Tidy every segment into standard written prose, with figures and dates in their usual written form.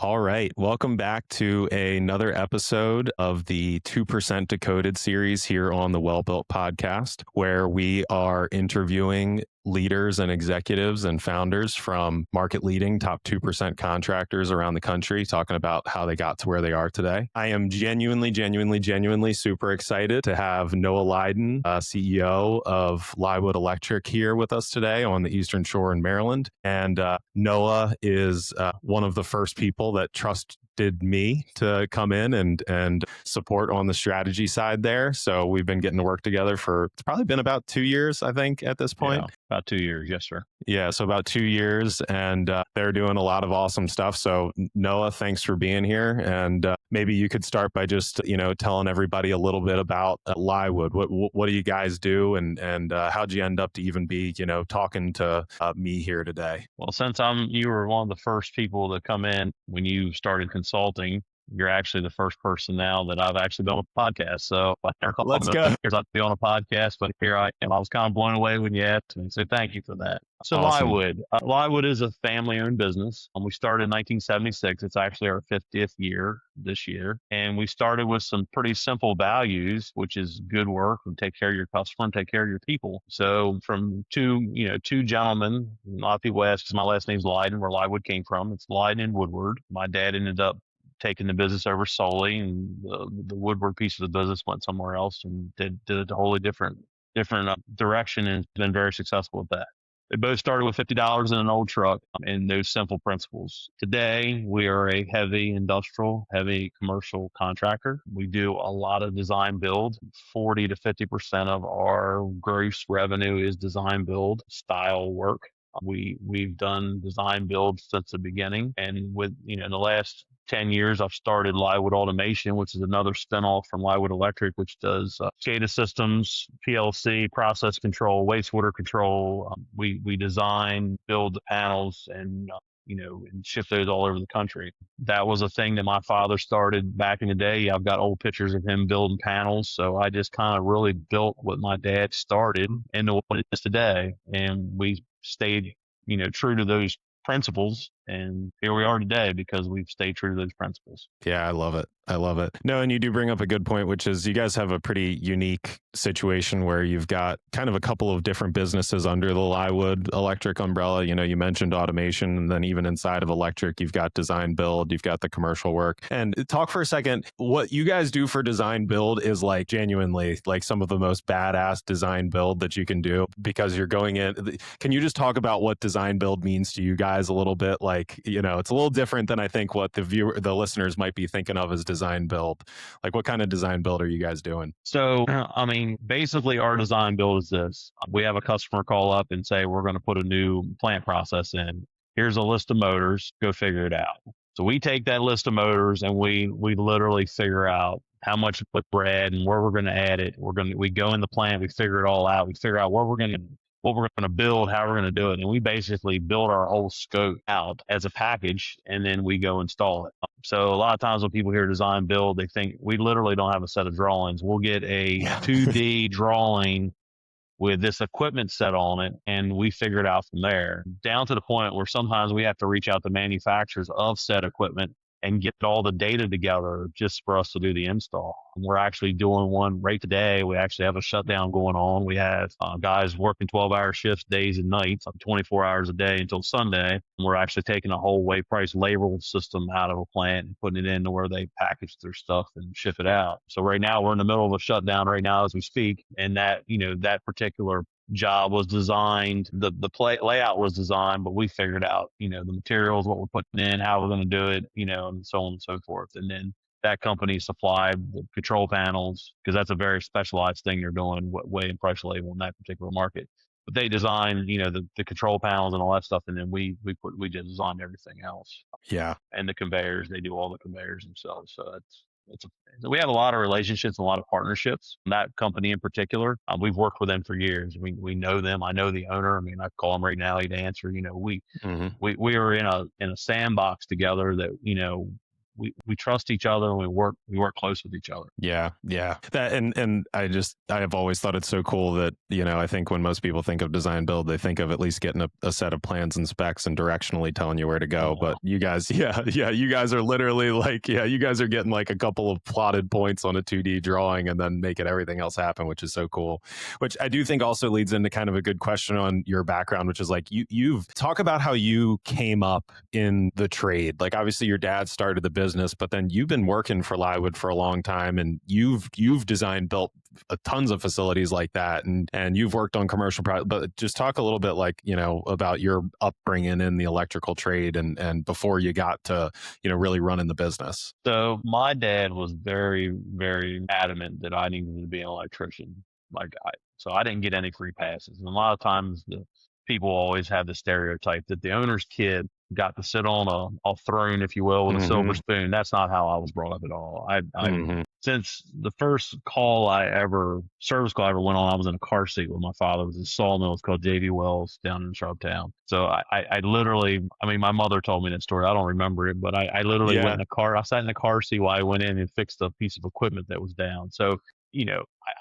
All right. Welcome back to another episode of the 2% Decoded series here on the Well Built podcast, where we are interviewing leaders and executives and founders from market leading top 2% contractors around the country, talking about how they got to where they are today. I am genuinely super excited to have Noah Lyden, CEO of Liewood Electric, here with us today on the Eastern Shore in Maryland. And Noah is one of the first people that trusted me to come in and support on the strategy side there. So we've been getting to work together for, it's probably been about 2 years, I think, at this point. Yeah, about 2 years. Yes, sir. Yeah, so about 2 years, and they're doing a lot of awesome stuff. So Noah, thanks for being here. And maybe you could start by just, telling everybody a little bit about Liewood. What do you guys do, and how'd you end up to even be, talking to me here today? Well, since you were one of the first people to come in when you started consulting, you're actually the first person now that I've actually been on a podcast. So Let's go. I'd be on a podcast, but here I am. I was kind of blown away when you asked me. So thank you for that. So Awesome. Liewood. Liewood is a family-owned business. We started in 1976. It's actually our 50th year this year. And we started with some pretty simple values, which is good work and take care of your customer and take care of your people. So from two gentlemen, a lot of people ask, because my last name's Lyden, where Liewood came from. It's Lyden and Woodward. My dad ended up taking the business over solely, and the Woodward piece of the business went somewhere else and did a wholly different direction, and has been very successful with that. They both started with $50 in an old truck and those simple principles. Today, we are a heavy commercial contractor. We do a lot of design build. 40 to 50% of our gross revenue is design build style work. We've done design build since the beginning, and with in the last 10 years, I've started Lywood Automation, which is another spinoff from Lywood Electric, which does SCADA systems, PLC, process control, wastewater control. We design, build the panels, and and ship those all over the country. That was a thing that my father started back in the day. I've got old pictures of him building panels. So I just kind of really built what my dad started into what it is today. And we stayed, true to those principles. And here we are today because we've stayed true to those principles. Yeah, I love it. No, and you do bring up a good point, which is you guys have a pretty unique situation where you've got kind of a couple of different businesses under the Lywood Electric umbrella. You mentioned automation, and then even inside of electric, you've got design build, you've got the commercial work. And talk for a second, what you guys do for design build is like genuinely like some of the most badass design build that you can do, because you're going in. Can you just talk about what design build means to you guys a little bit? Like, it's a little different than I think what the listeners might be thinking of as design build. Like, what kind of design build are you guys doing? So, basically our design build is this. We have a customer call up and say, we're going to put a new plant process in. Here's a list of motors, go figure it out. So we take that list of motors and we literally figure out how much we're adding and where we're going to add it. We go in the plant, we figure it all out. We figure out what we're going to build, how we're going to do it. And we basically build our whole scope out as a package, and then we go install it. So a lot of times when people hear design build, they think we literally don't have a set of drawings. We'll get a 2D drawing with this equipment set on it, and we figure it out from there, down to the point where sometimes we have to reach out to manufacturers of said equipment and get all the data together just for us to do the install. We're actually doing one right today. We actually have a shutdown going on. We have guys working 12-hour shifts, days and nights, 24 hours a day until Sunday. We're actually taking a whole way price label system out of a plant and putting it into where they package their stuff and ship it out. So right now we're in the middle of a shutdown right now as we speak. And that particular job was designed, the layout was designed, but we figured out, the materials, what we're putting in, how we're going to do it, and so on and so forth. And then that company supplied the control panels, because that's a very specialized thing they're doing, way and price label in that particular market. But they designed, the control panels and all that stuff, and then we just designed everything else. Yeah. And the conveyors, they do all the conveyors themselves. So we have a lot of relationships and a lot of partnerships. That company in particular, we've worked with them for years. We know them. I know the owner. I call him right now. He'd answer. We are in a sandbox together that we trust each other and we work close with each other. Yeah, yeah. That and I have always thought it's so cool that, I think when most people think of design build, they think of at least getting a set of plans and specs and directionally telling you where to go. But you guys, you guys are literally like, you guys are getting like a couple of plotted points on a 2D drawing and then making everything else happen, which is so cool. Which I do think also leads into kind of a good question on your background, which is like you've talk about how you came up in the trade. Like obviously your dad started the business, but then you've been working for Liewood for a long time, and you've designed, built tons of facilities like that, and you've worked on commercial projects. But just talk a little bit like about your upbringing in the electrical trade and before you got to really running the business. So my dad was very, very adamant that I needed to be an electrician. So I didn't get any free passes. And a lot of times the people always have the stereotype that the owner's kid got to sit on a throne, if you will, with a silver spoon. That's not how I was brought up at all. Since the first service call I ever went on, I was in a car seat with my father. It was a sawmill. It's called J.V. Wells down in Shrubtown. So I literally, my mother told me that story. I don't remember it, but I literally went in a car. I sat in the car seat while I went in and fixed a piece of equipment that was down. So,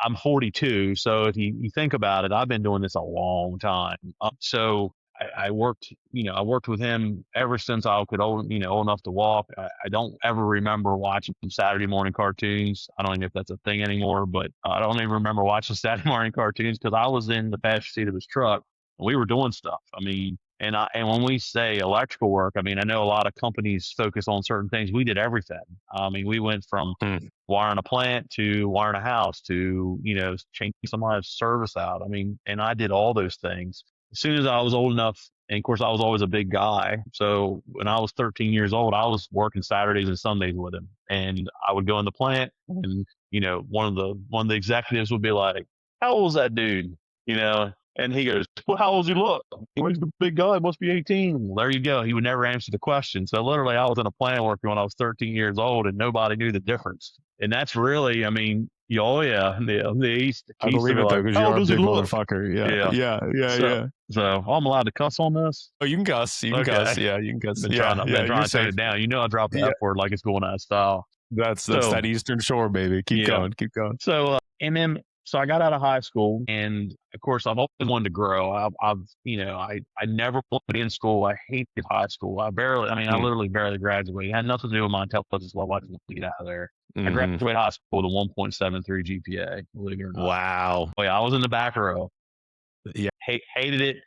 I'm 42. So if you think about it, I've been doing this a long time. So I worked with him ever since I could old enough to walk. I don't ever remember watching Saturday morning cartoons. I don't even know if that's a thing anymore, but I don't even remember watching Saturday morning cartoons because I was in the passenger seat of his truck and we were doing stuff. And when we say electrical work, I know a lot of companies focus on certain things. We did everything. We went from wiring a plant to wiring a house to, changing somebody's service out. And I did all those things. As soon as I was old enough, and of course I was always a big guy. So when I was 13 years old, I was working Saturdays and Sundays with him. And I would go in the plant and, one of the executives would be like, "How old is that dude?" And he goes, "Well, how old does he look? He's a big guy, must be 18. Well, there you go. He would never answer the question. So literally I was in a plant working when I was 13 years old and nobody knew the difference. And that's really, the East. I believe it though, because you are a big motherfucker. Yeah. So I'm allowed to cuss on this? Oh, you can cuss. You can cuss. Yeah, you can cuss. Been trying to take it down. I drop the F word like it's going out of style. That's that Eastern Shore, baby. Keep going. So, and then, so I got out of high school, and of course, I've always wanted to grow. I never wanted in school. I hated high school. I literally barely graduated. It had nothing to do with my intelligence level. I just wanted to get out of there. I graduated high school with a 1.73 GPA, believe it or not. Wow. Oh, yeah, I was in the back row. Yeah. Hated it.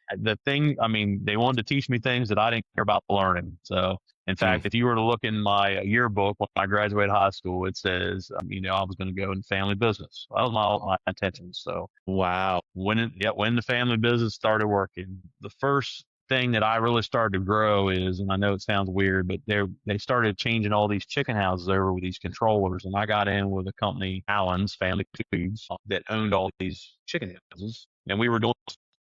They wanted to teach me things that I didn't care about learning. So, in fact, if you were to look in my yearbook when I graduated high school, it says, I was going to go in family business. That was my intention. So, wow. When the family business started working, the first thing that I really started to grow is, and I know it sounds weird, but they started changing all these chicken houses over with these controllers. And I got in with a company, Allen's Family Foods, that owned all these chicken houses. And we were doing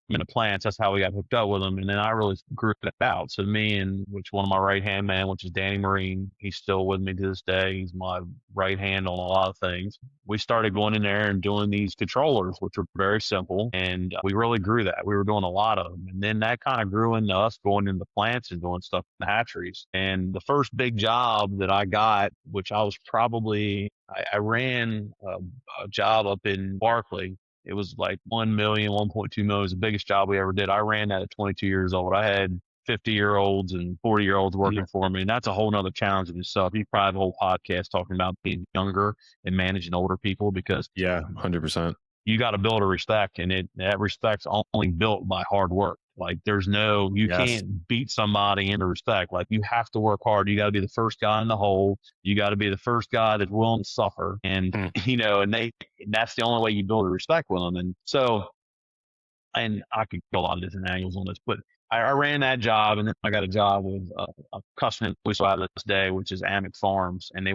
in the plants. That's how we got hooked up with them. And then I really grew it out. So me and one of my right hand man, which is Danny Marine, he's still with me to this day. He's my right hand on a lot of things. We started going in there and doing these controllers, which were very simple. And we really grew that. We were doing a lot of them. And then that kind of grew into us going into plants and doing stuff in the hatcheries. And the first big job that I got, which I was I ran a job up in Barkley. It was like 1 million, 1.2 million was the biggest job we ever did. I ran that at 22 years old. I had 50-year-olds and 40-year-olds working for me. And that's a whole nother challenge in itself. You probably have a whole podcast talking about being younger and managing older people because 100%. You got to build a respect, and that respect's only built by hard work. Like you can't beat somebody into respect. Like you have to work hard. You got to be the first guy in the hole. You got to be the first guy that's willing to suffer. And, and that's the only way you build a respect with them. And so, and I could go a lot of different angles on this, but I ran that job, and then I got a job with a customer we still have this day, which is Amick Farms. And they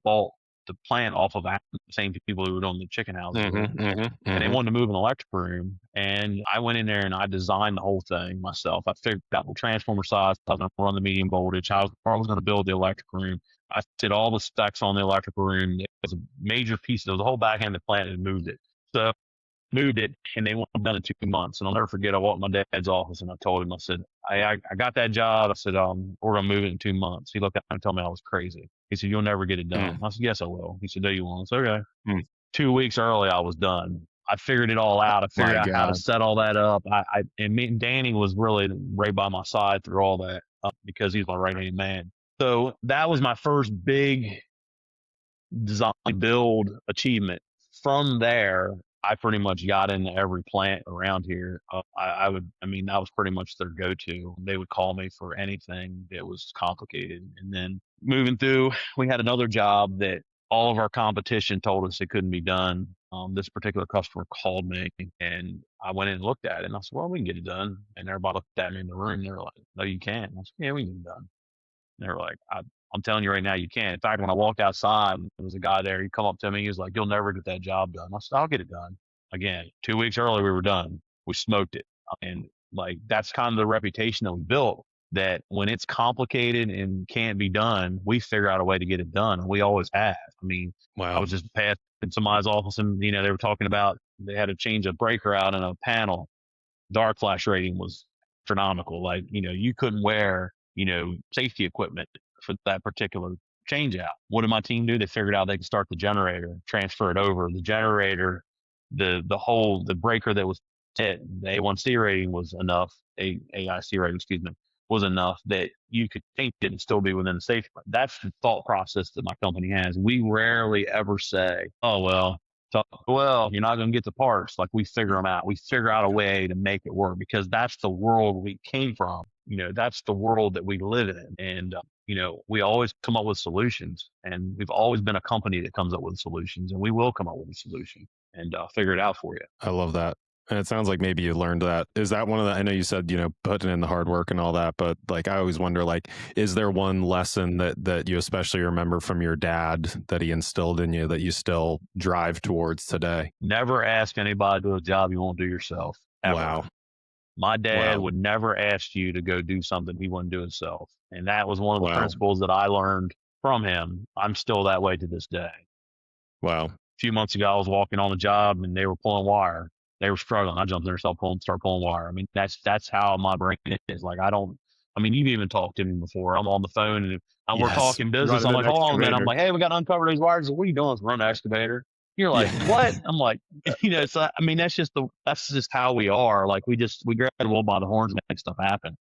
bought the plant off of the same people who were doing the chicken houses. And they wanted to move an electric room. And I went in there and I designed the whole thing myself. I figured out the transformer size. I was going to run the medium voltage. I was going to build the electric room. I did all the specs on the electric room. It was a major piece. There was a whole back end of the plant and moved it. So moved it, and they wanted done in 2 months. And I'll never forget, I walked in my dad's office and I told him, I said, I got that job. I said, we're going to move it in 2 months. He looked at me and told me I was crazy. He said, you'll never get it done. I said, yes, I will. He said, no, you won't. I said, okay. 2 weeks early, I was done. I figured it all out. I figured out how to set all that up. And me and Danny was really right by my side through all that because he's my right hand man. So that was my first big design build achievement. From there, I pretty much got into every plant around here. I mean, that was pretty much their go-to. They would call me for anything that was complicated. And then moving through, we had another job that all of our competition told us it couldn't be done. This particular customer called me and I went in and looked at it and I said, well, we can get it done. And everybody looked at me in the room. They were like, no, you can't. I said, yeah, we can get it done. And they were like, I'm telling you right now, you can't. In fact, when I walked outside, there was a guy there. He come up to me. He was like, you'll never get that job done. I said, I'll get it done. Again, 2 weeks early, we were done. We smoked it. And like, that's kind of the reputation that we built, that when it's complicated and can't be done, we figure out a way to get it done. And we always have. I mean, I was just passing somebody's office and, they were talking about, they had to change a breaker out in a panel. Dark flash rating was astronomical. Like, you couldn't wear, safety equipment for that particular change out. What did my team do? They figured out they could start the generator, transfer it over. The generator, the breaker that was hit, the A1C rating was enough, AIC rating, was enough that you could change it and still be within the safety. That's the thought process that my company has. We rarely ever say, oh, well, you're not going to get the parts. Like, we figure them out. We figure out a way to make it work because that's the world we came from. That's the world that we live in. And, we always come up with solutions, and we've always been a company that comes up with solutions, and we will come up with a solution and figure it out for you. I love that. And it sounds like maybe you learned that. Is that one of the, I know you said, putting in the hard work and all that, but like, I always wonder, like, is there one lesson that you especially remember from your dad that he instilled in you that you still drive towards today? Never ask anybody to do a job you won't do yourself. Ever. Wow. My dad would never ask you to go do something he wouldn't do himself. And that was one of the principles that I learned from him. I'm still that way to this day. Wow. A few months ago, I was walking on the job and they were pulling wire. They were struggling. I jumped in there, start pulling wire. I mean, that's how my brain is. Like, you've even talked to me before. I'm on the phone and we're talking business. I'm like, hold on a minute. I'm like, hey, we got to uncover these wires. What are you doing? Run an excavator. You're like, what? I'm like, so, I mean, that's just how we are. Like, we grab the bull by the horns and make stuff happen.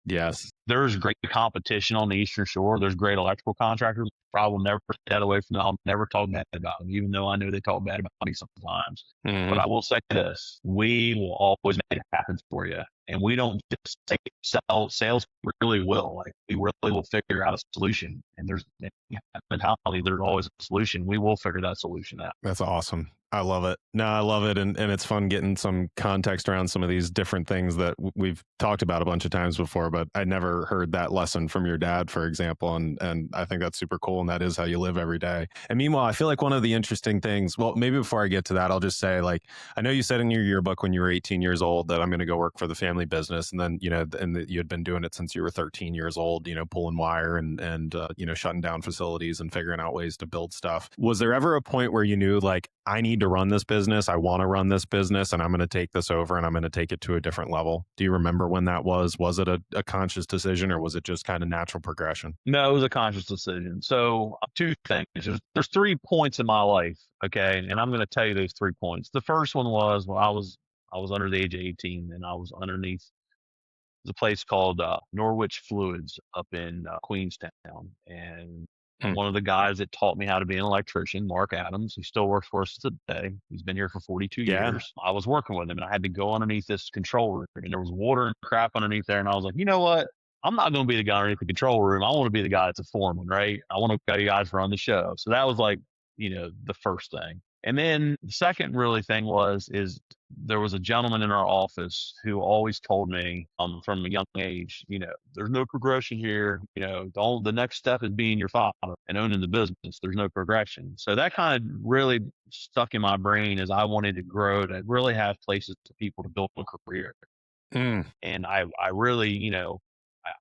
Yes. There's great competition on the Eastern Shore. There's great electrical contractors. I will never put that away from them. I'll never talk bad about them, even though I know they talk bad about me sometimes. But I will say this, we will always make it happen for you. And we don't just sell. Sales really will. Like, we really will figure out a solution. And there's mentality, there's always a solution. We will figure that solution out. That's awesome. I love it. No, I love it. And it's fun getting some context around some of these different things that we've talked about a bunch of times before, but I never heard that lesson from your dad, for example. And I think that's super cool. And that is how you live every day. And meanwhile, I feel like one of the interesting things, well, maybe before I get to that, I'll just say, like, I know you said in your yearbook when you were 18 years old that I'm going to go work for the family business. And then, and that you had been doing it since you were 13 years old, pulling wire and shutting down facilities and figuring out ways to build stuff. Was there ever a point where you knew, like, I need to run this business, I want to run this business, and I'm going to take this over and I'm going to take it to a different level? Do you remember when that was? Was it a conscious decision, or was it just kind of natural progression? No, it was a conscious decision. So two things. There's 3 points in my life, okay? And I'm going to tell you those 3 points. The first one was when I was under the age of 18 and I was underneath the place called Norwich Fluids up in Queenstown. And one of the guys that taught me how to be an electrician, Mark Adams, he still works for us today. He's been here for 42 years. I was working with him and I had to go underneath this control room and there was water and crap underneath there. And I was like, you know what? I'm not going to be the guy underneath the control room. I want to be the guy that's a foreman, right? I want to go you guys run the show. So that was like, the first thing. And then the second really thing is there was a gentleman in our office who always told me from a young age, there's no progression here. The next step is being your father and owning the business. There's no progression. So that kind of really stuck in my brain as I wanted to grow, to really have places for people to build a career. And I really,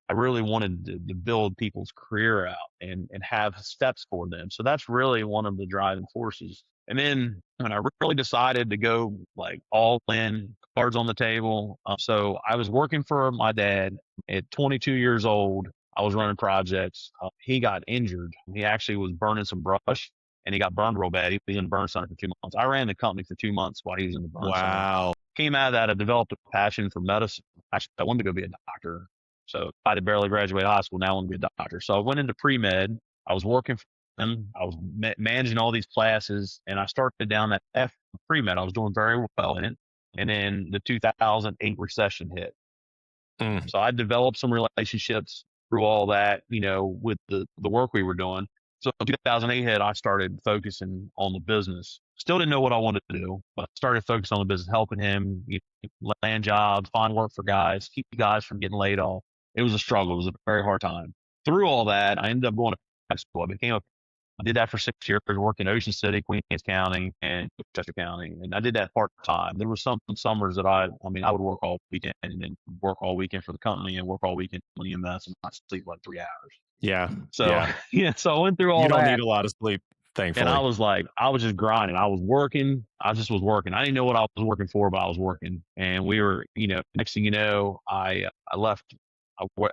I really wanted to build people's career out and have steps for them. So that's really one of the driving forces. And then when I really decided to go like all in, cards on the table. So I was working for my dad at 22 years old. I was running projects. He got injured. He actually was burning some brush and he got burned real bad. He was in the burn center for 2 months. I ran the company for 2 months while he was in the burn center. Wow. Came out of that, I developed a passion for medicine. Actually, I wanted to go be a doctor. So I had barely graduated high school. Now I want to be a doctor. So I went into pre-med. I was working for them. I was managing all these classes, and I started down that pre-med. I was doing very well in it. And then the 2008 recession hit. So I developed some relationships through all that, with the work we were doing. So in 2008 hit, I started focusing on the business. Still didn't know what I wanted to do, but started focusing on the business, helping him land jobs, find work for guys, keep guys from getting laid off. It was a struggle. It was a very hard time. Through all that, I ended up going to high school. I did that for 6 years. I worked in Ocean City, Queens County, and Chester County, and I did that part time. There were some summers that I would work all weekend and then work all weekend for the company and work all weekend on EMS and not sleep like 3 hours. Yeah. So so I went through all that. You don't need a lot of sleep, thankfully. And I was just grinding. I was working. I just was working. I didn't know what I was working for, but I was working. And we were, next thing you know, I left.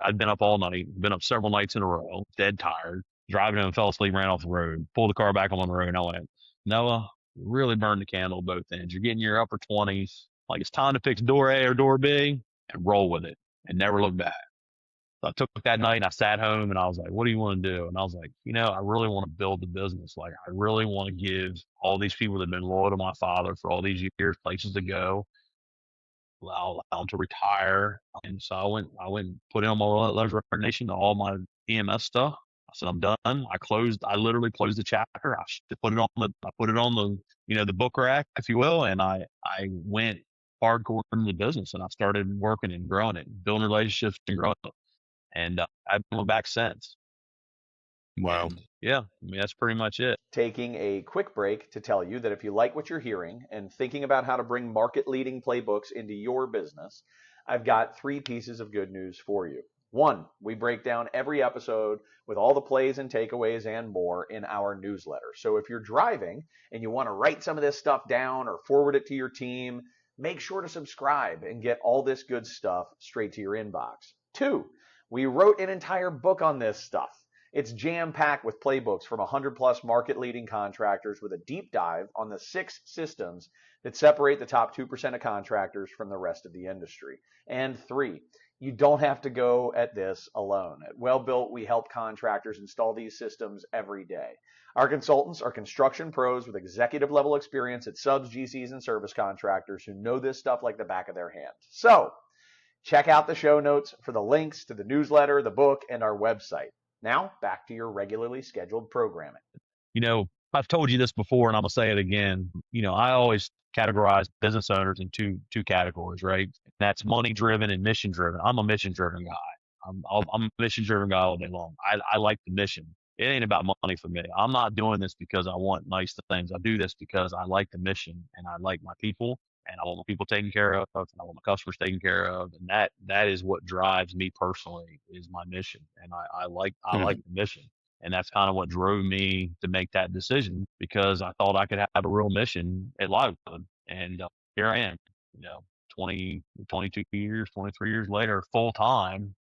I'd been up all night, been up several nights in a row, dead tired, driving home, fell asleep, ran off the road, pulled the car back on the road. And I went, Noah, you really burned the candle at both ends. You're getting your upper 20s. Like, it's time to fix door A or door B and roll with it and never look back. So I took that night and I sat home and I was like, what do you want to do? And I was like, I really want to build the business. Like, I really want to give all these people that have been loyal to my father for all these years places to go, allow them to retire. And so I went and put in on my resignation to all my EMS stuff. I said, I'm done. I literally closed the chapter. I put it on the book rack, if you will. And I went hardcore into the business and I started working and growing it, building relationships and growing it. And I've been back since. Wow. And that's pretty much it. Taking a quick break to tell you that if you like what you're hearing and thinking about how to bring market-leading playbooks into your business, I've got 3 pieces of good news for you. 1, we break down every episode with all the plays and takeaways and more in our newsletter. So if you're driving and you want to write some of this stuff down or forward it to your team, make sure to subscribe and get all this good stuff straight to your inbox. 2, we wrote an entire book on this stuff. It's jam-packed with playbooks from 100-plus market-leading contractors with a deep dive on the 6 systems that separate the top 2% of contractors from the rest of the industry. And 3, you don't have to go at this alone. At Well Built, we help contractors install these systems every day. Our consultants are construction pros with executive-level experience at subs, GCs, and service contractors who know this stuff like the back of their hand. So, check out the show notes for the links to the newsletter, the book, and our website. Now, back to your regularly scheduled programming. I've told you this before, and I'm going to say it again. I always categorize business owners in two categories, right? That's money-driven and mission-driven. I'm a mission-driven guy. I'm a mission-driven guy all day long. I like the mission. It ain't about money for me. I'm not doing this because I want nice things. I do this because I like the mission, and I like my people. And I want my people taken care of, and I want my customers taken care of, and that is what drives me personally, is my mission, and I like the mission, and that's kind of what drove me to make that decision, because I thought I could have a real mission at Lywood, and here I am, 22 years, 23 years later, full time.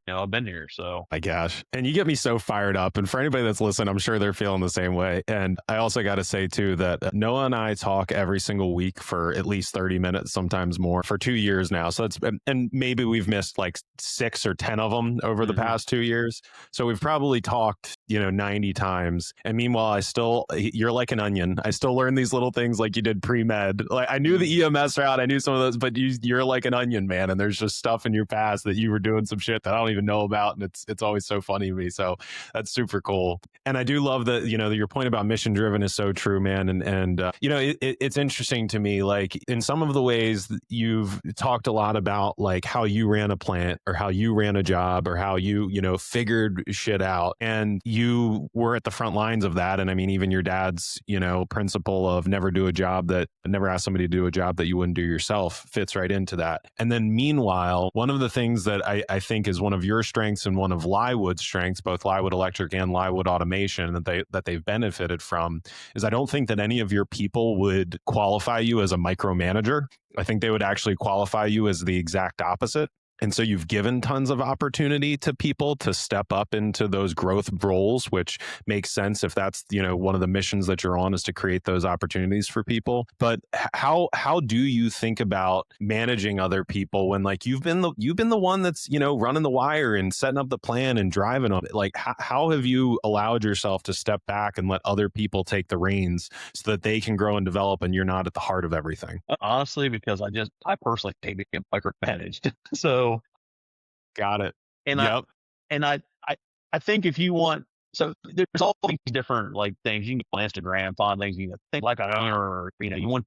I've been here. So my gosh. And you get me so fired up. And for anybody that's listening, I'm sure they're feeling the same way. And I also got to say too, that Noah and I talk every single week for at least 30 minutes, sometimes more, for 2 years now. So and maybe we've missed like 6 or 10 of them over the past 2 years. So we've probably talked, 90 times. And meanwhile, you're like an onion. I still learn these little things like you did pre-med. Like, I knew the EMS route. I knew some of those, but you're like an onion, man. And there's just stuff in your past that you were doing some shit that I don't even know about, and it's always so funny to me. So that's super cool. And I do love that, your point about mission driven is so true, man. And it's interesting to me, like, in some of the ways you've talked a lot about, like, how you ran a plant or how you ran a job or how you figured shit out, and you were at the front lines of that. And I mean, even your dad's, principle of never ask somebody to do a job that you wouldn't do yourself fits right into that. And then meanwhile, one of the things that I think is one of your strengths and one of Liewood's strengths, both Lywood Electric and Liewood Automation, that they've benefited from, is I don't think that any of your people would qualify you as a micromanager. I think they would actually qualify you as the exact opposite. And so you've given tons of opportunity to people to step up into those growth roles, which makes sense if that's, one of the missions that you're on is to create those opportunities for people. But how do you think about managing other people when like you've been the one that's, running the wire and setting up the plan and driving them? Like how have you allowed yourself to step back and let other people take the reins so that they can grow and develop and you're not at the heart of everything? Honestly, because I personally hate being micromanaged. So got it. And yep. I think if you want, so there's all these different like things you can go on Instagram, find things you can think like an owner, or you want,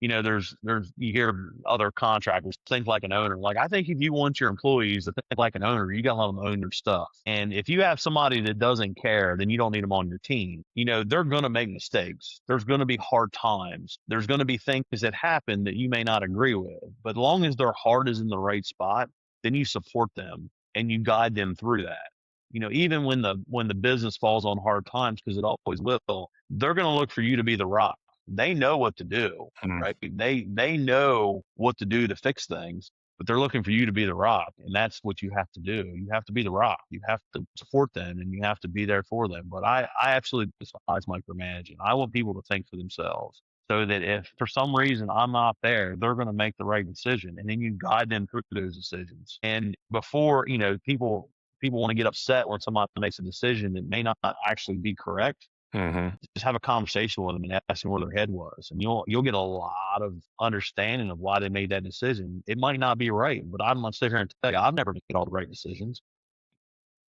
there's you hear other contractors think like an owner. Like I think if you want your employees to think like an owner, you got to let them own their stuff. And if you have somebody that doesn't care, then you don't need them on your team. They're going to make mistakes. There's going to be hard times. There's going to be things that happen that you may not agree with. But as long as their heart is in the right spot, then you support them and you guide them through that. Even when the business falls on hard times, because it always will, they're going to look for you to be the rock. They know what to do, right? They know what to do to fix things, but they're looking for you to be the rock. And that's what you have to do. You have to be the rock. You have to support them and you have to be there for them. But I absolutely despise micromanaging. I want people to think for themselves, so that if for some reason I'm not there, they're going to make the right decision. And then you guide them through those decisions. And before, people want to get upset when somebody makes a decision that may not actually be correct. Just have a conversation with them and ask them where their head was. And you'll get a lot of understanding of why they made that decision. It might not be right, but I'm going to sit here and tell you, I've never made all the right decisions.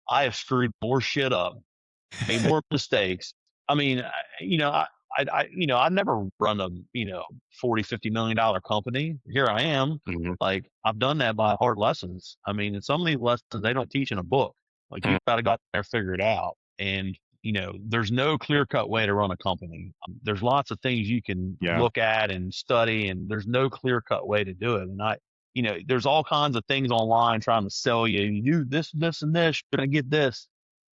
I have screwed more shit up, made more mistakes. I mean, I've never run a, $40-50 million company. Here I am. Like I've done that by hard lessons. I mean, and some of these lessons they don't teach in a book. Like you've got to go out there, figure it out. And, there's no clear cut way to run a company. There's lots of things you can look at and study, and there's no clear cut way to do it. And there's all kinds of things online trying to sell you. You do this, this, and this, you're going to get this.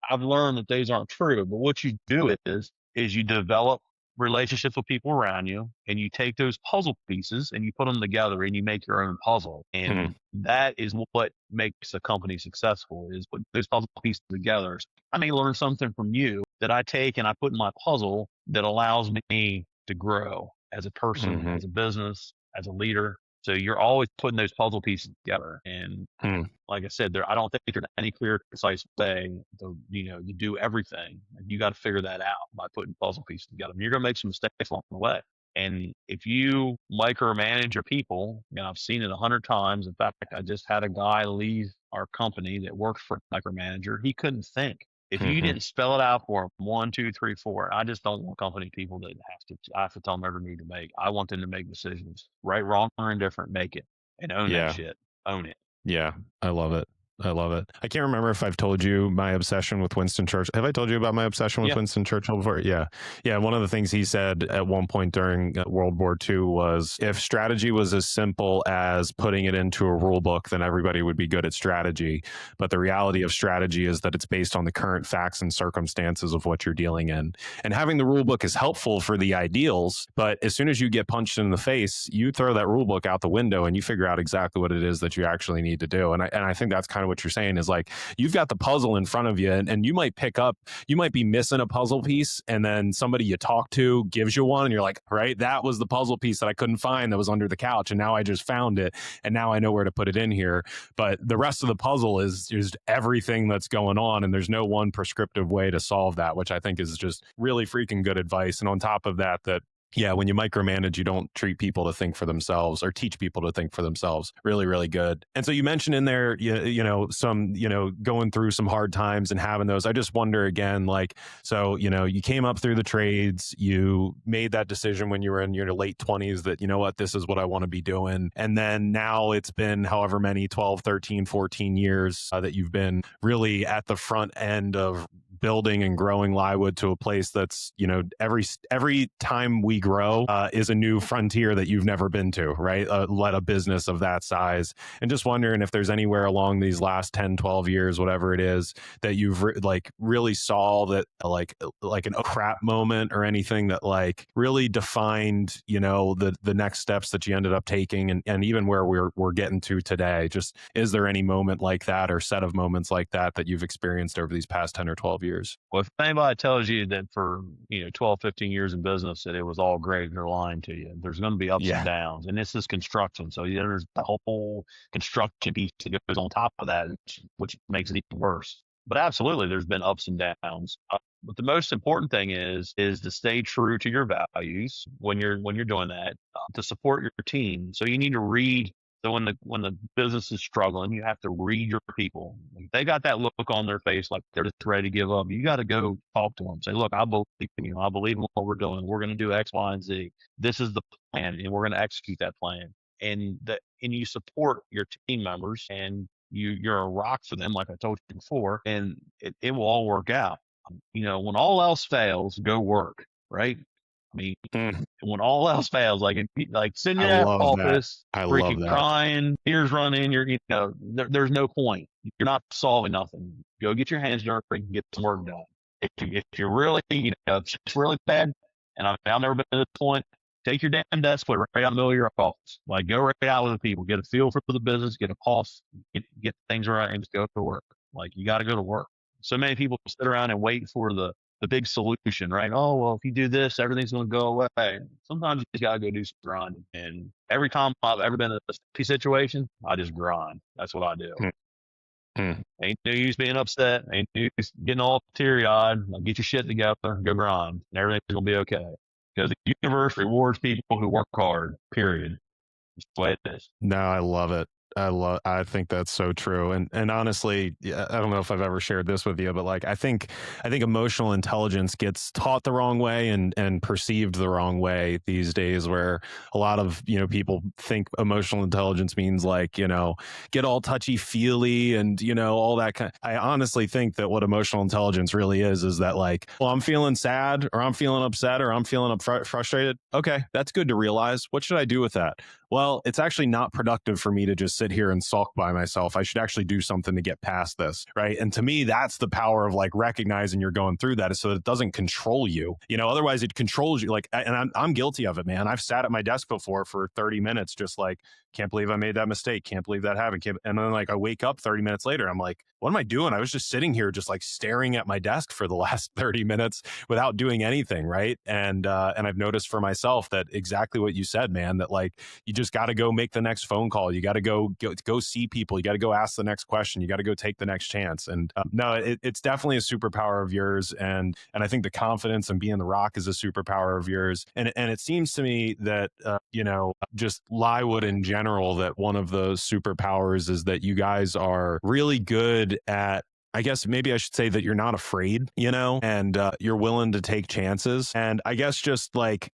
I've learned that these aren't true, but what you do is you develop relationships with people around you, and you take those puzzle pieces and you put them together and you make your own puzzle. And that is what makes a company successful, is put those puzzle pieces together. I may learn something from you that I take and I put in my puzzle that allows me to grow as a person, as a business, as a leader. So you're always putting those puzzle pieces together. And like I said, I don't think there's any clear, concise way to, you do everything. You got to figure that out by putting puzzle pieces together. And you're going to make some mistakes along the way. And if you micromanage your people, I've seen it 100 times. In fact, I just had a guy leave our company that worked for a micromanager. He couldn't think. If you didn't spell it out for him, 1, 2, 3, 4, I just don't want company people that I have to tell them every need to make. I want them to make decisions, right, wrong, or indifferent. Make it and own that shit. Own it. Yeah, I love it. I love it. I can't remember if I've told you my obsession with Winston Churchill. Have I told you about my obsession with Winston Churchill before? Yeah. One of the things he said at one point during World War II was, if strategy was as simple as putting it into a rule book, then everybody would be good at strategy. But the reality of strategy is that it's based on the current facts and circumstances of what you're dealing in. And having the rule book is helpful for the ideals, but as soon as you get punched in the face, you throw that rule book out the window and you figure out exactly what it is that you actually need to do. And I think that's kind of what you're saying, is like, you've got the puzzle in front of you, and you might be missing a puzzle piece, and then somebody you talk to gives you one, and you're like, right, that was the puzzle piece that I couldn't find that was under the couch, and now I just found it, and now I know where to put it in here. But the rest of the puzzle is just everything that's going on, and there's no one prescriptive way to solve that, which I think is just really freaking good advice. And on top of that, when you micromanage, you don't treat people to think for themselves or teach people to think for themselves. Really, really good. And so you mentioned in there, some, going through some hard times and having those. I just wonder again, you came up through the trades, you made that decision when you were in your late 20s that, this is what I want to be doing. And then now it's been however many, 12, 13, 14 years that you've been really at the front end of building and growing Liewood to a place that's, every time we grow is a new frontier that you've never been to, right? Let a business of that size. And just wondering if there's anywhere along these last 10, 12 years, whatever it is, that you've really saw that like a crap moment or anything that like really defined, the next steps that you ended up taking, and even where we're getting to today. Just, is there any moment like that or set of moments like that you've experienced over these past 10 or 12 years? Well, if anybody tells you that for 12, 15 years in business that it was all great, they're lying to you. There's going to be ups and downs, and this is construction, so there's the whole construction piece that goes on top of that, which makes it even worse. But absolutely, there's been ups and downs. But the most important thing is to stay true to your values when you're doing that, to support your team. So you need to read. So when the business is struggling, you have to read your people. If they got that look on their face like they're just ready to give up, you got to go talk to them. Say, look, I believe in you. I believe in what we're doing. We're going to do X, Y, and Z. This is the plan, and we're going to execute that plan. And you support your team members, and you're a rock for them, like I told you before, and it will all work out. When all else fails, go work, right? I mean, when all else fails, like sitting in that office, freaking crying, tears running, there's no point. You're not solving nothing. Go get your hands dirty and get some work done. If you're really, if it's really bad, and I've never been to this point, take your damn desk, put it right out in the middle of your office. Like, go right out with the people, get a feel for the business, get a pulse, get things right, and just go to work. Like, you got to go to work. So many people sit around and wait for the big solution, right? Oh, well, if you do this, everything's going to go away. Sometimes you just got to go do some grinding. And every time I've ever been in a situation, I just grind. That's what I do. Ain't no use being upset. Ain't no use getting all teary-eyed. Get your shit together, go grind, and everything's going to be okay. Because the universe rewards people who work hard, period. That's the way it is. No, I love it. I think that's so true. And honestly, I don't know if I've ever shared this with you, but like, I think emotional intelligence gets taught the wrong way and perceived the wrong way these days, where a lot of, people think emotional intelligence means like, get all touchy feely and, all that kind. I honestly think that what emotional intelligence really is that like, well, I'm feeling sad, or I'm feeling upset, or I'm feeling frustrated. Okay, that's good to realize. What should I do with that? Well, it's actually not productive for me to just sit here and sulk by myself. I should actually do something to get past this, right? And to me, that's the power of like recognizing you're going through that, is so that it doesn't control you. Otherwise it controls you. Like, and I'm guilty of it, man. I've sat at my desk before for 30 minutes, just like, can't believe I made that mistake. Can't believe that happened. And then like I wake up 30 minutes later, I'm like, what am I doing? I was just sitting here, just like staring at my desk for the last 30 minutes without doing anything, right? And I've noticed for myself that exactly what you said, man. That like, you just got to go make the next phone call. You got to go see people. You got to go ask the next question. You got to go take the next chance. And no, it's definitely a superpower of yours. And I think the confidence and being the rock is a superpower of yours. And it seems to me that, just Liewood in general, that one of the superpowers is that you guys are really good at, I guess maybe I should say that you're not afraid, and you're willing to take chances. And I guess just like,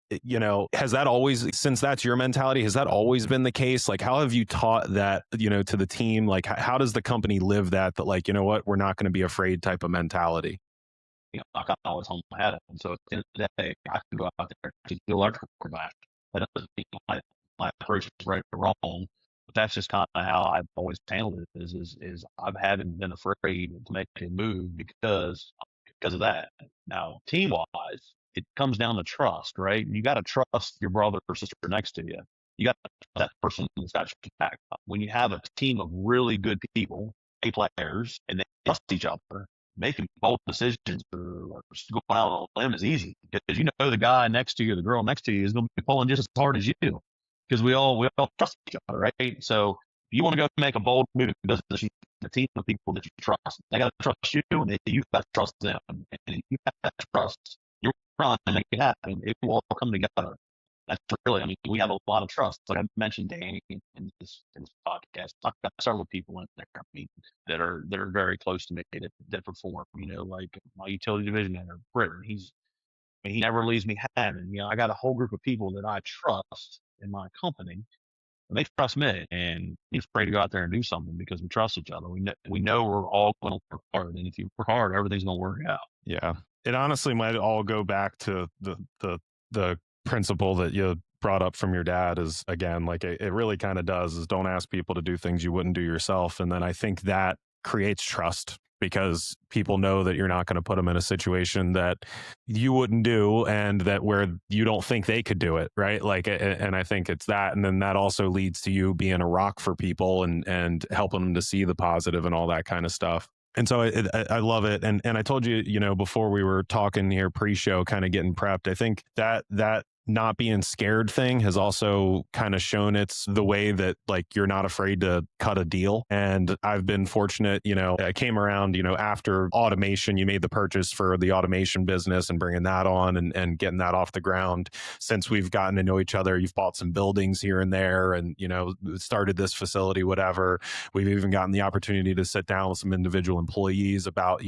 has that always, since that's your mentality, has that always been the case? Like, how have you taught that, to the team? Like, how does the company live that like, what, we're not going to be afraid type of mentality? I can always hold my head up. And so at the end of the day, I can go out there and do electrical back. That doesn't mean my approach is right or wrong. But that's just kind of how I've always handled it. Is I haven't been afraid to make a move because of that. Now, team wise, it comes down to trust, right? You got to trust your brother or sister next to you. You got to trust that person that's got your back. When you have a team of really good people, A players, and they trust each other, making bold decisions or going out on a limb is easy, because the guy next to you, the girl next to you, is going to be pulling just as hard as you, because we all trust each other, right? So if you want to go make a bold move, because the team of people that you trust, they got to trust you, and you've got to trust them, and if you have that trust, you're trying to make it happen. It will all come together. That's really, we have a lot of trust. Like I mentioned, Danny, in this podcast, I've got several people in there, that are very close to me that perform. Like my utility division manager, Britton. He never leaves me hanging. I got a whole group of people that I trust in my company, And they trust me, and he's afraid to go out there and do something because we trust each other. We know we're all going to work hard, and if you work hard, everything's going to work out. Yeah, it honestly might all go back to the principle that you brought up from your dad is, again, like it really kind of does, is don't ask people to do things you wouldn't do yourself. And then I think that creates trust because people know that you're not going to put them in a situation that you wouldn't do and that where you don't think they could do it, right? Like, and I think it's that, and then that also leads to you being a rock for people and helping them to see the positive and all that kind of stuff. And so I love it. And I told you, before we were talking here pre-show, kind of getting prepped, I think that not being scared thing has also kind of shown it's the way that like you're not afraid to cut a deal. And I've been fortunate, I came around, after automation, you made the purchase for the automation business and bringing that on and getting that off the ground. Since we've gotten to know each other, you've bought some buildings here and there and, started this facility, whatever. We've even gotten the opportunity to sit down with some individual employees about,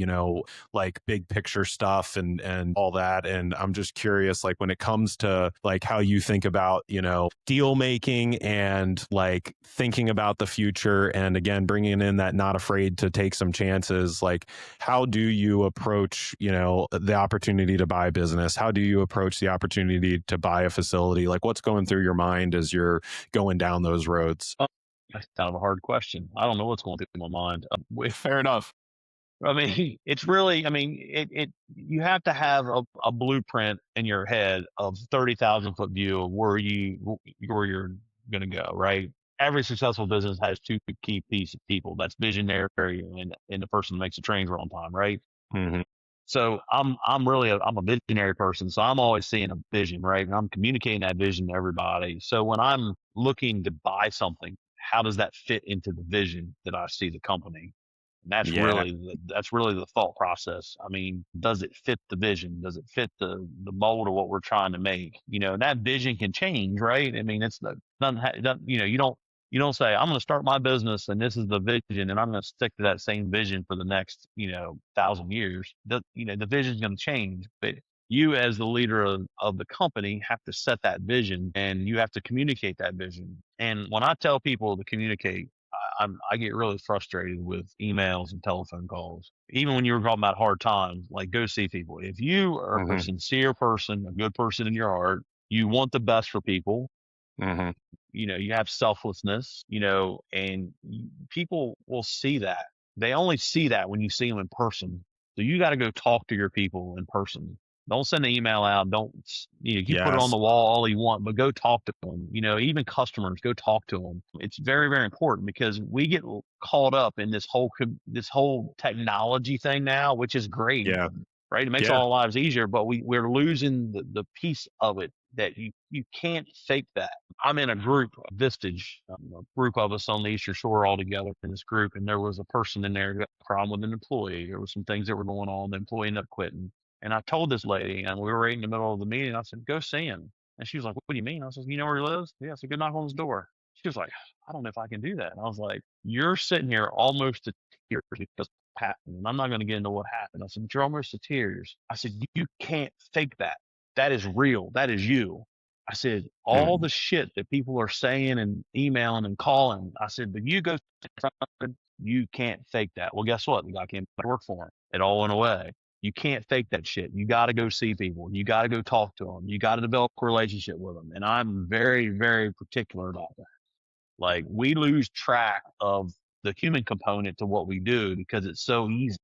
like big picture stuff and all that. And I'm just curious, like when it comes to like how you think about, deal making and like thinking about the future. And again, bringing in that not afraid to take some chances. Like, how do you approach, the opportunity to buy a business? How do you approach the opportunity to buy a facility? Like, what's going through your mind as you're going down those roads? That's kind of a hard question. I don't know what's going through my mind. Fair enough. I mean, it's really, you have to have a blueprint in your head of 30,000 foot view of where you're going to go, right? Every successful business has two key pieces of people. That's visionary and the person that makes the trains run on time, right? Mm-hmm. So I'm a visionary person. So I'm always seeing a vision, right? And I'm communicating that vision to everybody. So when I'm looking to buy something, how does that fit into the vision that I see the company? And that's really the thought process. I mean, does it fit the vision? Does it fit the mold of what we're trying to make? And that vision can change, right? I mean, you don't say, I'm going to start my business and this is the vision and I'm going to stick to that same vision for the next, 1,000 years. The vision's going to change, but you as the leader of the company have to set that vision and you have to communicate that vision. And when I tell people to communicate, I get really frustrated with emails and telephone calls. Even when you were talking about hard times, like go see people. If you are a sincere person, a good person in your heart, you want the best for people. Mm-hmm. You have selflessness, and people will see that. They only see that when you see them in person. So you got to go talk to your people in person. Don't send an email out. Don't, you put it on the wall all you want, but go talk to them. Even customers, go talk to them. It's very, very important because we get caught up in this whole technology thing now, which is great. Yeah. Right. It makes all our lives easier, but we're losing the piece of it that you can't fake that. I'm in a group, Vistage, a group of us on the Eastern Shore all together in this group. And there was a person in there who got a problem with an employee. There were some things that were going on. The employee ended up quitting. And I told this lady, and we were right in the middle of the meeting. I said, go see him. And she was like, what do you mean? I said, you know where he lives? Yeah. I said, go knock on his door. She was like, I don't know if I can do that. And I was like, you're sitting here almost to tears because happened. And I'm not going to get into what happened. I said, but you're almost to tears. I said, you can't fake that. That is real. That is you. I said, all the shit that people are saying and emailing and calling. I said, but you go, you can't fake that. Well, guess what? The guy came to work for him. It all went away. You can't fake that shit. You got to go see people. You got to go talk to them. You got to develop a relationship with them. And I'm very, very particular about that. Like we lose track of the human component to what we do because it's so easy.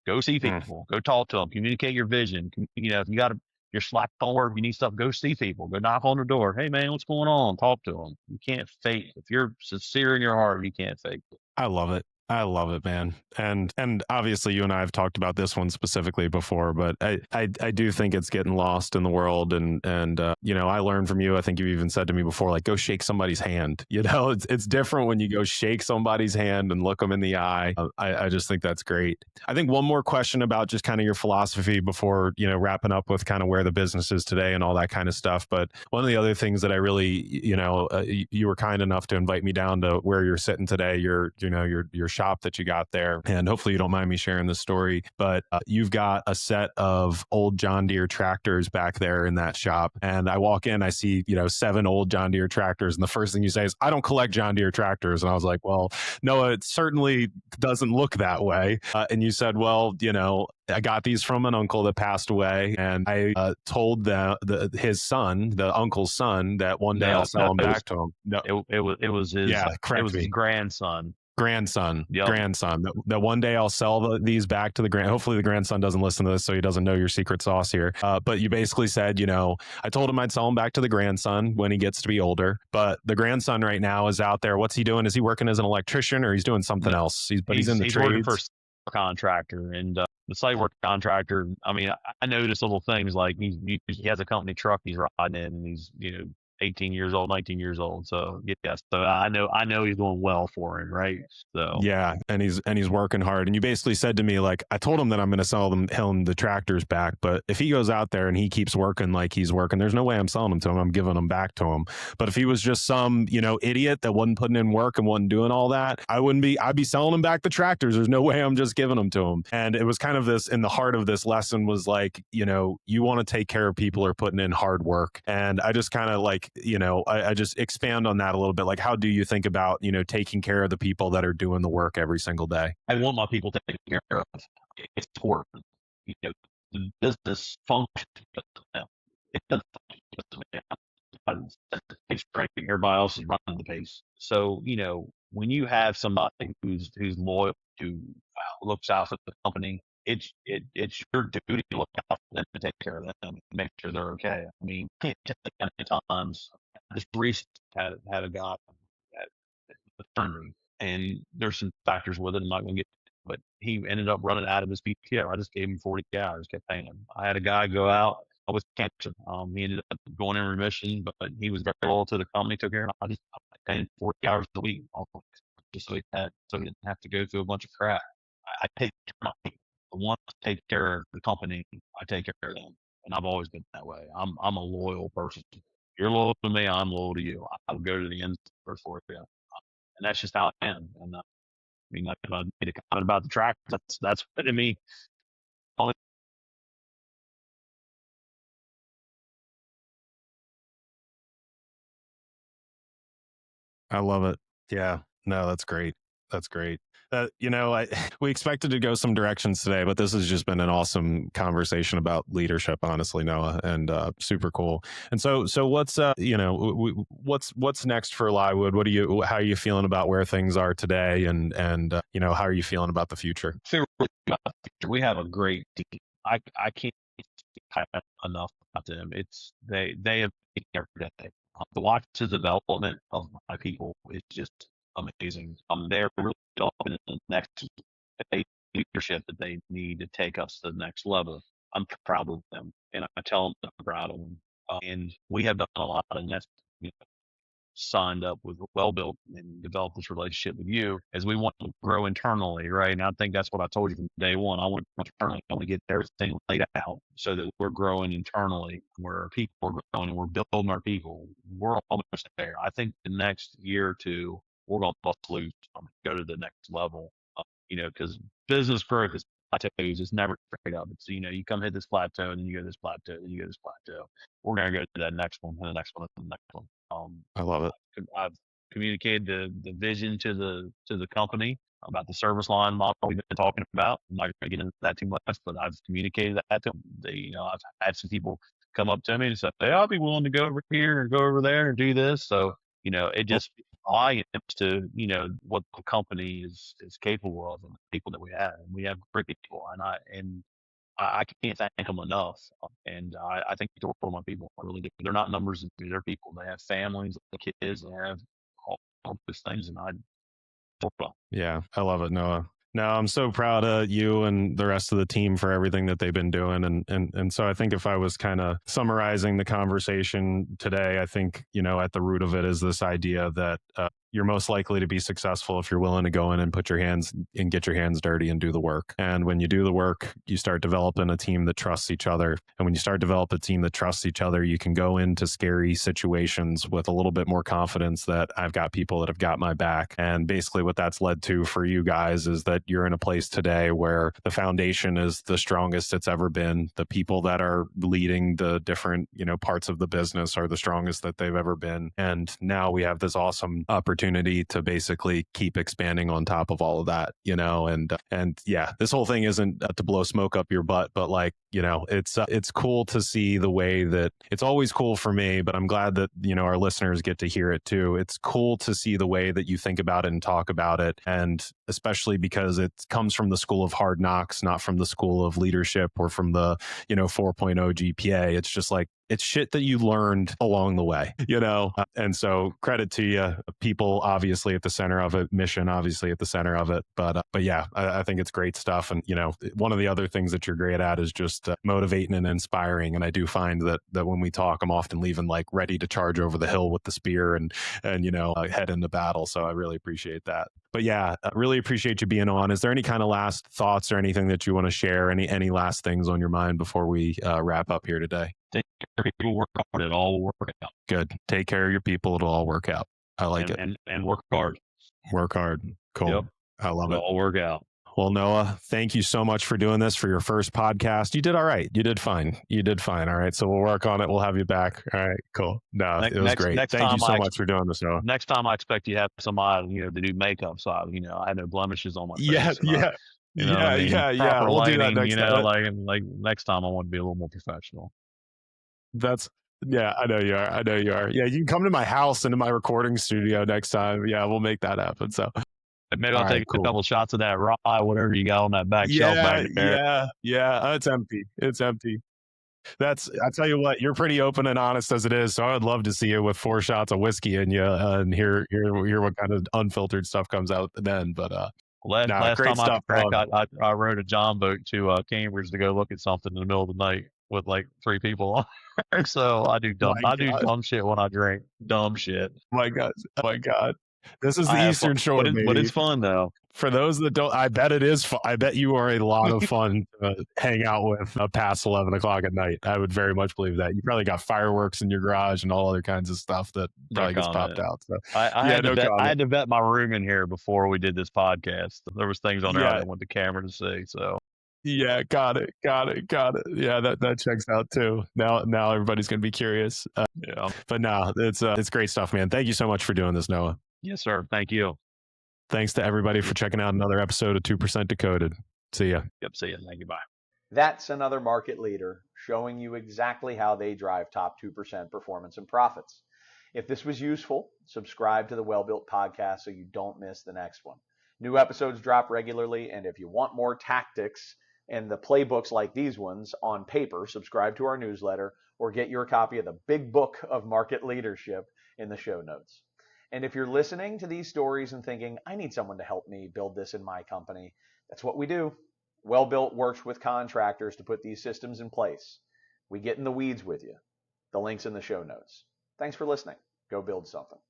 Go see people, go talk to them, communicate your vision. If you got your slack on work, you need stuff, go see people, go knock on their door. Hey man, what's going on? Talk to them. You can't fake. If you're sincere in your heart, you can't fake it. I love it. I love it, man. And obviously you and I have talked about this one specifically before, but I do think it's getting lost in the world. And I learned from you. I think you've even said to me before, like, go shake somebody's hand. It's different when you go shake somebody's hand and look them in the eye. I just think that's great. I think one more question about just kind of your philosophy before, wrapping up with kind of where the business is today and all that kind of stuff. But one of the other things that I really, you were kind enough to invite me down to where you're sitting today. You're shop that you got there, and hopefully you don't mind me sharing this story, but you've got a set of old John Deere tractors back there in that shop. And I walk in, I see, 7 old John Deere tractors. And the first thing you say is, I don't collect John Deere tractors. And I was like, well, Noah, it certainly doesn't look that way. And you said, well, I got these from an uncle that passed away, and I told his son, the uncle's son, that one day I'll sell them back to him. No, it was his. Yeah, correct. It was his grandson. That one day I'll sell these back to the hopefully the grandson doesn't listen to this, so he doesn't know your secret sauce here, but you basically said, I told him I'd sell them back to the grandson when he gets to be older, but the grandson right now is out there. What's he doing? Is he working as an electrician, or he's doing something else? He's in the trades. Working for a contractor, and the site work contractor. I mean, I notice little things like he has a company truck he's riding in, and he's 18 years old, 19 years old. So so I know he's doing well for him, right? So yeah, and he's working hard. And you basically said to me, like, I told him that I'm going to sell him the tractors back, but if he goes out there and he keeps working like he's working, there's no way I'm selling them to him. I'm giving them back to him. But if he was just some idiot that wasn't putting in work and wasn't doing all that, I'd be selling him back the tractors. There's no way I'm just giving them to him. And it was kind of this, in the heart of this lesson was like, you want to take care of people who are putting in hard work. And I just kind of like, I just expand on that a little bit. Like, how do you think about, taking care of the people that are doing the work every single day? I want my people taken care of. It's important. The business functions. It doesn't function. Everybody else is running the pace. So, when you have somebody who's loyal, who looks out for the company, it's your duty to look out for them, to take care of them, and make sure they're okay. I mean, can't take any times. I just recently had a guy at maternity, and there's some factors with it I'm not going to get, but he ended up running out of his PTO. I just gave him 40 hours, kept paying him. I had a guy go out with cancer. He ended up going in remission, but he was very loyal to the company, took care of him. I paid him 40 hours a week, just so he didn't have to go through a bunch of crap. I take care of my people. I want to take care of the company. I take care of them, and I've always been that way. I'm a loyal person. If you're loyal to me, I'm loyal to you. I'll go to the end for you, and that's just how I am. And I mean, like, if I made a comment about the track, that's what I mean. I love it. Yeah, no, that's great. That's great. We expected to go some directions today, but this has just been an awesome conversation about leadership, honestly, Noah, and super cool. And so what's what's next for Liewood? How are you feeling about where things are today, and how are you feeling about the future? We have a great team. I can't speak enough about them. They have every day. To watch the development of my people is just amazing. They're really developing the next leadership that they need to take us to the next level. I'm proud of them, and I tell them I'm proud of them. And we have done a lot of nest, signed up with Well-Built and developed this relationship with you as we want to grow internally, right? And I think that's what I told you from day one. I want to get everything laid out so that we're growing internally, where people are growing and we're building our people. We're almost there. I think the next year or two, we're going to bust loose, go to the next level, because business growth is plateaus. It's never straight up. It's, you come hit this plateau, and then you go to this plateau, and you go to this plateau. We're going to go to that next one, and the next one, and the next one. I love it. I've communicated the vision to the company about the service line model we've been talking about. I'm not going to get into that too much, but I've communicated that to them. I've had some people come up to me and say, "Hey, I'll be willing to go over here and go over there and do this." So, it just volumes to what the company is capable of, and the people that we have. And we have great people, and I can't thank them enough. And I think they're for my people. I really do. They're not numbers. They're people. They have families, kids. They have all those things. And yeah, I love it, Noah. No, I'm so proud of you and the rest of the team for everything that they've been doing. And so I think if I was kind of summarizing the conversation today, I think, at the root of it is this idea that you're most likely to be successful if you're willing to go in and put your hands and get your hands dirty and do the work. And when you do the work, you start developing a team that trusts each other. And when you start developing a team that trusts each other, you can go into scary situations with a little bit more confidence that I've got people that have got my back. And basically what that's led to for you guys is that you're in a place today where the foundation is the strongest it's ever been. The people that are leading the different, parts of the business are the strongest that they've ever been. And now we have this awesome opportunity to basically keep expanding on top of all of that, and yeah, this whole thing isn't to blow smoke up your butt, but it's cool to see the way that it's always cool for me, but I'm glad that, our listeners get to hear it too. It's cool to see the way that you think about it and talk about it. And especially because it comes from the school of hard knocks, not from the school of leadership or from the, 4.0 GPA. It's just like, it's shit that you learned along the way, and so credit to you, people obviously at the center of it, mission obviously at the center of it. But yeah, I think it's great stuff. And, one of the other things that you're great at is just motivating and inspiring. And I do find that when we talk, I'm often leaving like ready to charge over the hill with the spear and head into battle. So I really appreciate that. But yeah, I really appreciate you being on. Is there any kind of last thoughts or anything that you want to share? Any last things on your mind before we wrap up here today? Take care of people, work hard, it all will work out. Good. Take care of your people. It'll all work out. I like it. And work hard. Work hard. Cool. Yep. I love it. It'll all work out. Well, Noah, thank you so much for doing this for your first podcast. You did all right. You did fine. All right. So we'll work on it. We'll have you back. All right. Cool. No, it was great. Thank you so much for doing this, Noah. Next time I expect you to have somebody, to do makeup. So, I had no blemishes on my face. Yeah. We'll do that next time. Like next time I want to be a little more professional. Yeah, I know you are. Yeah, you can come to my house and to my recording studio next time. Yeah, we'll make that happen. So maybe I'll take a couple shots of that rye, whatever you got on that back shelf back there. Yeah. It's empty. I tell you what, you're pretty open and honest as it is. So I would love to see you with 4 shots of whiskey in you and hear what kind of unfiltered stuff comes out then. But last time stuff, I rode a John boat to Cambridge to go look at something in the middle of the night with like 3 people on. So I do dumb shit when I drink. Dumb shit. My God. This is the Eastern Shore, but it's fun though. For those that don't, I bet it is fun. I bet you are a lot of fun to hang out with past 11 o'clock at night. I would very much believe that. You probably got fireworks in your garage and all other kinds of stuff that probably gets popped out. So I had to vet my room in here before we did this podcast. There was things on there I didn't want the camera to see. So yeah, got it. Yeah, that checks out too. Now everybody's gonna be curious. But no, it's great stuff, man. Thank you so much for doing this, Noah. Yes, sir. Thank you. Thanks to everybody for checking out another episode of 2% Decoded. See ya. Yep. See ya. Thank you. Bye. That's another market leader showing you exactly how they drive top 2% performance and profits. If this was useful, subscribe to the Well Built Podcast so you don't miss the next one. New episodes drop regularly, and if you want more tactics and the playbooks like these ones on paper, subscribe to our newsletter or get your copy of the Big Book of Market Leadership in the show notes. And if you're listening to these stories and thinking, I need someone to help me build this in my company, that's what we do. Well Built works with contractors to put these systems in place. We get in the weeds with you. The link's in the show notes. Thanks for listening. Go build something.